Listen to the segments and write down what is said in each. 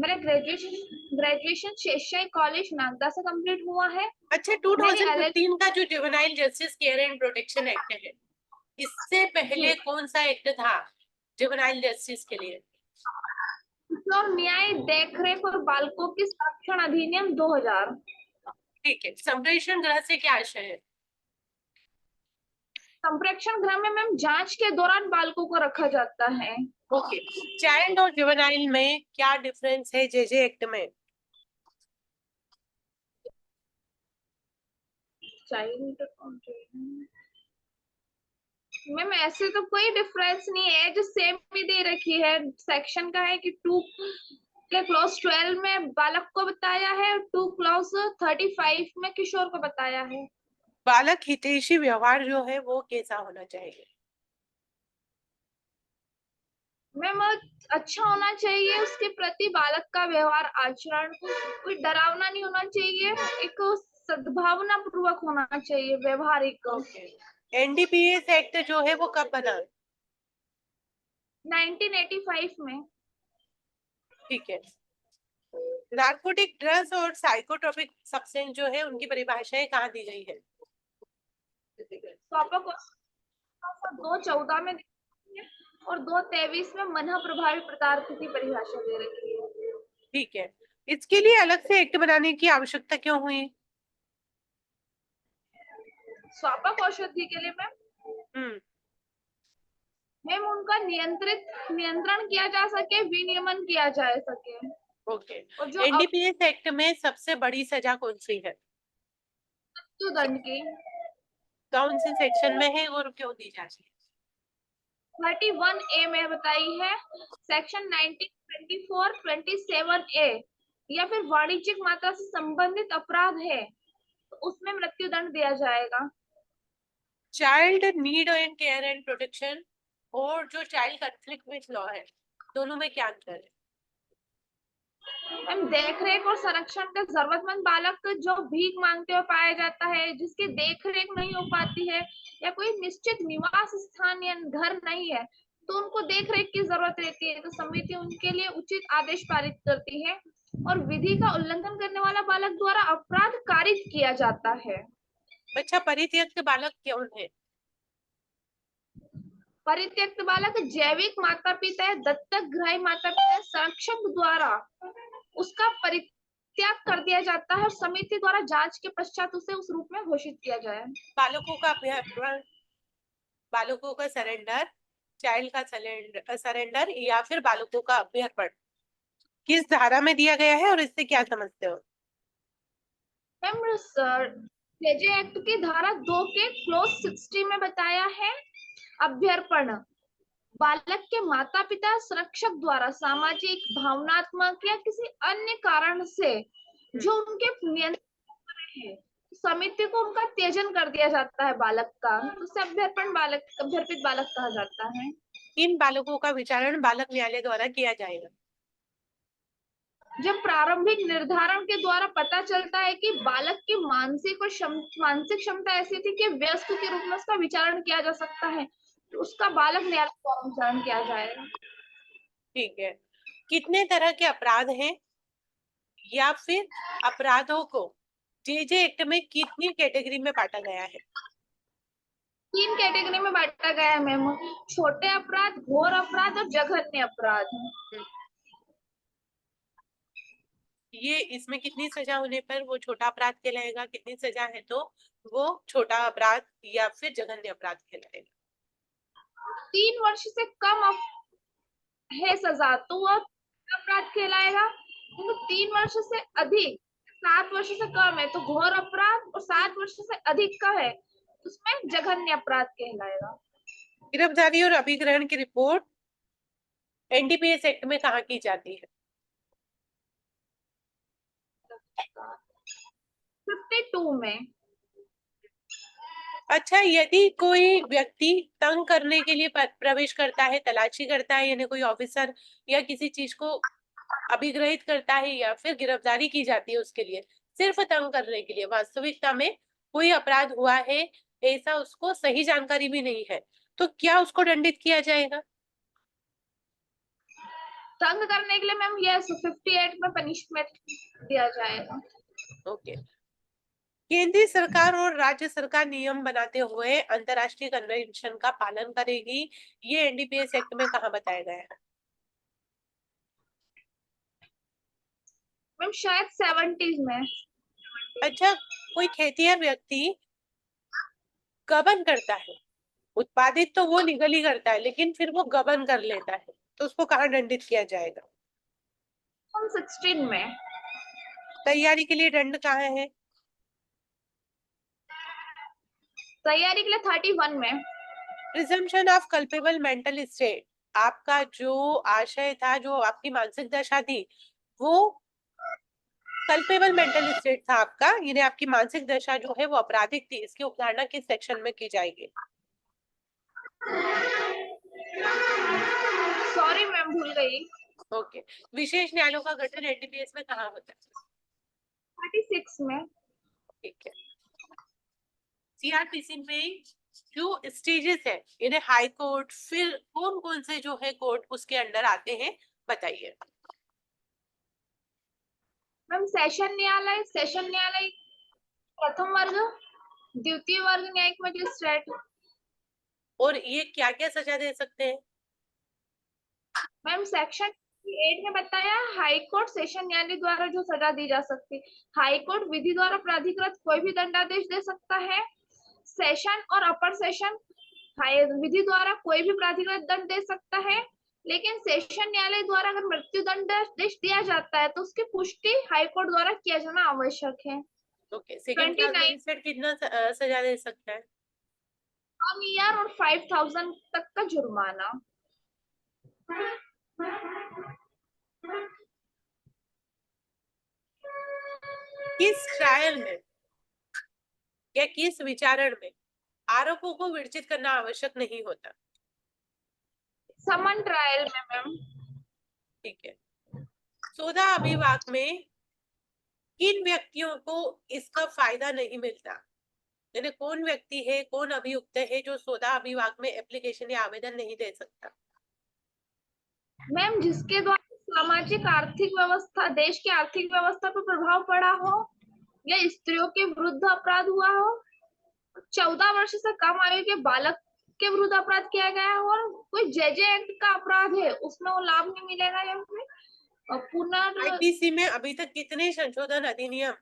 मेरा ग्रेजुएशन शेषशाही कॉलेज नागदा से कंप्लीट हुआ है। अच्छा, मेरी 2015 का जो juvenile justice care and protection act है, इससे पहले जी कौन सा एक्ट था जुवेनाइल जस्टिस के लिए? और न्याय देखरेख और बालकों के संरक्षण अधिनियम 2000। ठीक है, संप्रेषण गृह से क्या आशय है? संप्रेक्षण गृह में मैम जांच के दौरान बालकों को रखा जाता है। ओके, चाइल्ड और जुवेनाइल में क्या डिफरेंस है जेजे एक्ट में? चाइल्ड मैम ऐसे तो कोई डिफरेंस नहीं है, जो सेम भी दे रखी है। सेक्शन का है कि 2 के क्लॉज 12 में बालक को बताया है, 2 क्लॉज 35 में किशोर को बताया है। बालक हितैषी व्यवहार जो है वो कैसा होना चाहिए? मैम अच्छा होना चाहिए उसके प्रति, बालक का व्यवहार आचरण कोई डरावना नहीं होना चाहिए, एक सद्भावना पूर्वक होना चाहिए, व्यवहारिक। ओके, एनडीपीएस एक्ट जो है वो कब बना? 1985 में। ठीक है, नार्कोटिक ड्रग्स और साइकोट्रोपिक सब्सटेंस जो है उनकी परिभाषाएं कहाँ दी गई है? पापा को 214 में और 223 में मन प्रभावी पदार्थ की परिभाषा दे रखी है। ठीक है, इसके लिए अलग से एक्ट बनाने की आवश्यकता क्यों हुई? स्वापक औषधि के लिए हम्म मैम उनका नियंत्रण किया जा सके, विनियमन किया जा सके। ओके, और जो एनडीपीएस एक्ट में सबसे बड़ी सजा कौन सी है? दंड की कौन से सेक्शन में है और क्यों दी जाती है? 31A में बताई है, सेक्शन 1924 27A, या फिर वाणिज्यिक मात्रा से संबंधित अपराध है तो उसमें मृत्यु दंड दिया जाएगा। Child need and care and protection और जो चाइल्ड कॉन्फ्लिक्ट विथ लॉ है, दोनों में क्या अंतर है? हम देख रेख और संरक्षण का जरूरतमंद बालक जो भीख मांगते हुए पाया जाता है, जिसकी देख रेख नहीं हो पाती है, या कोई निश्चित निवास स्थान या घर नहीं है, तो उनको देख रेख की जरूरत रहती है, तो समिति उनके लिए उचित आदेश पारित करती है और विधि का उल्लंघन करने वाला बालक द्वारा अपराध कारित किया जाता है। बच्चा परित्यक्त बालक क्यों है? परित्यक्त बालक जैविक माता पिता या दत्तक ग्रही माता पिता संरक्षक द्वारा उसका परित्याग कर दिया जाता है और समिति द्वारा जांच के पश्चात उसे उस रूप में घोषित किया जाए। बालकों का बालकों का सरेंडर, चाइल्ड का सरेंडर या फिर बालकों का अभ्यर्पण किस धारा में दिया गया है और इससे क्या समझते हो? जेजे एक्ट की धारा 2 के क्लोज 60 में बताया है, अभ्यर्पण बालक के माता पिता संरक्षक द्वारा सामाजिक, भावनात्मक या किसी अन्य कारण से जो उनके नियंत्रण में है, समिति को उनका त्यजन कर दिया जाता है बालक का, तो उसे अभ्यर्पित बालक कहा जाता है। इन बालकों का विचारण बालक न्यायालय द्वारा किया जाएगा। जब प्रारंभिक निर्धारण के द्वारा पता चलता है कि बालक की मानसिक क्षमता ऐसी थी कि व्यस्क के रूप में उसका विचारण किया जा सकता है, तो उसका बालक न्यायालय द्वारा विचारण किया जाएगा। ठीक है, कितने तरह के अपराध हैं या फिर अपराधों को जेजे एक्ट में कितनी कैटेगरी में बांटा गया है? 3 कैटेगरी में बांटा गया है मैम, छोटे अपराध, घोर अपराध और जघन्य अपराध। ये इसमें कितनी सजा होने पर वो छोटा अपराध कहलाएगा, कितनी सजा है तो वो छोटा अपराध या फिर जघन्य अपराध कहलाएगा? 3 वर्ष से कम है सजा तो वह अपराध कहलाएगा, 3 वर्ष से अधिक, 7 वर्ष से कम है तो घोर अपराध, और 7 वर्ष से अधिक का है उसमें जघन्य अपराध कहलाएगा। गिरफ्तारी और अभिग्रहण की रिपोर्ट एनडीपीएस एक्ट में कहाँ की जाती है? 52 में। अच्छा, यदि कोई व्यक्ति तंग करने के लिए प्रवेश करता है, तलाशी करता है, यानी कोई ऑफिसर या किसी चीज को अभिग्रहित करता है या फिर गिरफ्तारी की जाती है उसके लिए सिर्फ तंग करने के लिए, वास्तविकता में कोई अपराध हुआ है ऐसा उसको सही जानकारी भी नहीं है, तो क्या उसको दंडित किया जाएगा? तंग करने के लिए मैम यस 58 में पनिशमेंट दिया जाएगा। ओके। केंद्रीय सरकार और राज्य सरकार नियम बनाते हुए अंतर्राष्ट्रीय कन्वेंशन का पालन करेगी, ये एनडीपीएस एक्ट में कहाँ बताया गया है? मैम शायद 70s में। अच्छा, कोई खेतिहर व्यक्ति गबन करता है, उत्पादित तो वो लीगली करता है लेकिन फिर वो गबन कर लेता है, तो उसको कहाँ दंडित किया जाएगा? 16 में। तैयारी के लिए दंड कहाँ है? तैयारी के लिए 31 में। Presumption of culpable mental state, आपका जो आशय था, जो आपकी मानसिक दशा थी, वो कल्पेबल मेंटल स्टेट था आपका, यानी आपकी मानसिक दशा जो है वो आपराधिक थी, इसकी अवधारणा किस सेक्शन में की जाएगी? सॉरी मैम भूल गई। ओके। विशेष न्यायालयों का गठन एनडीपीएस में कहाँ होता है? 36 में। ठीक है। सीआरपीसी में जो स्टेजेस है, यानी हाई कोर्ट, फिर कौन कौन से जो है कोर्ट उसके अंडर आते हैं, बताइए। मैम सेशन न्यायालय प्रथम वर्ग, द्वितीय वर्ग न्यायिक मजिस्ट्रेट। और ये क्या क्या सजा दे सकते हैं? मैम सेक्शन 8 में बताया हाई कोर्ट सेशन न्यायालय द्वारा जो सजा दी जा सकती। हाई कोर्ट विधि द्वारा प्राधिकृत कोई भी दंडादेश दे सकता है। सेशन और अपर सेशन विधि द्वारा कोई भी प्राधिकृत दंड दे सकता है, लेकिन सेशन न्यायालय द्वारा अगर मृत्यु दंडादेश दिया जाता है तो उसकी पुष्टि हाई कोर्ट द्वारा किया जाना आवश्यक है। ओके। सेकंड क्लास 29 मजिस्ट्रेट कितना सजा दे सकता है? 1 ईयर और 5000 तक का जुर्माना। किस ट्रायल में या किस विचारण में आरोपों को विरचित करना आवश्यक नहीं होता? समन ट्रायल में मैम। ठीक है। सौदा अभिभाग में किन व्यक्तियों को इसका फायदा नहीं मिलता, यानी कौन व्यक्ति है, कौन अभियुक्त है जो सौदा अभिभाग में एप्लीकेशन या आवेदन नहीं दे सकता? मैम जिसके द्वारा सामाजिक आर्थिक व्यवस्था, देश की आर्थिक व्यवस्था पर प्रभाव पड़ा हो, या स्त्रियों के विरुद्ध अपराध हुआ हो, 14 वर्ष से कम आयु के बालक के विरुद्ध अपराध किया गया हो, और कोई जेजे एक्ट का अपराध है उसमें वो लाभ नहीं मिलेगा। या फिर आईपीसी में अभी तक कितने संशोधन अधिनियम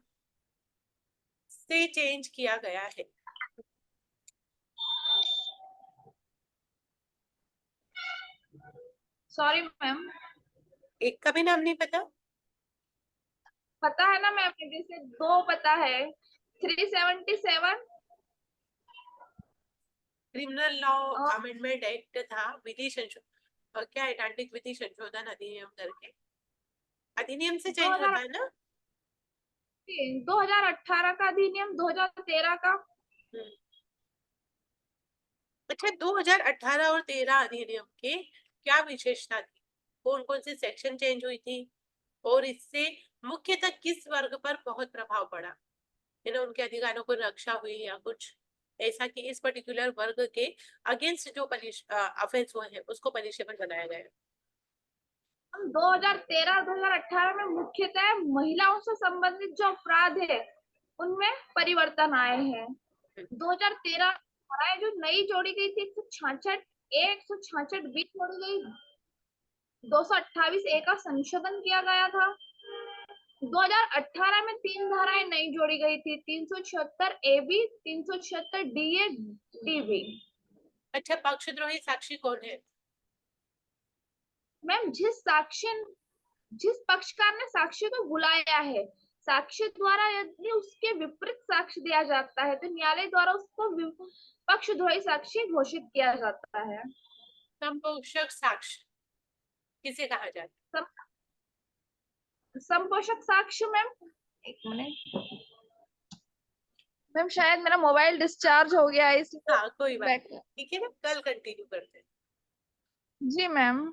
से चेंज किया गया है? सॉरी मैम एक का भी नाम नहीं पता? पता है ना मैम, जैसे दो पता है। 377 क्रिमिनल लॉ और अमेंडमेंट एक्ट था, विधि संशोधन, क्या है, दंडिक विधि संशोधन अधिनियम करके अधिनियम से चेंज होता है ना? 2018 का अधिनियम, 2013 का। हम्म। अच्छा, 2018 और 13 अधिनियम के क्या विशेषता थी, कौन कौन से सेक्शन चेंज हुई थी, और इससे मुख्यतः किस वर्ग पर बहुत प्रभाव पड़ा, यानी उनके अधिकारों को रक्षा हुई या कुछ ऐसा कि इस पर्टिकुलर वर्ग के अगेंस्ट जो ऑफेंस हुए हैं उसको पनिशेबल बनाया गया? 2013-2018 में मुख्यतः महिलाओं से संबंधित जो अपराध है उनमें परिवर्तन आए हैं। 2013 धाराएं जो नई जोड़ी गई थी 166 बी जोड़ी गई, 228 ए का संशोधन किया गया था। 2018 में 3 धाराएं नई जोड़ी गई थी, 376 A B, 376 D A D B. अच्छा, पक्षद्रोही साक्षी कौन है? मैम जिस पक्षकार ने साक्षी को बुलाया है, साक्षी द्वारा यदि उसके विपरीत साक्ष्य दिया जाता है तो न्यायालय द्वारा उसको पक्षद्रोही साक्षी घोषित किया जाता है। संपोषक साक्ष्य किसे कहा जाता है? संपोषक साक्ष्य मैम, एक मिनट मैम, शायद मेरा मोबाइल डिस्चार्ज हो गया है इसलिए हाँ, कोई बात बैक। नहीं, ठीक है ना, कल कंटिन्यू करते हैं। जी मैम।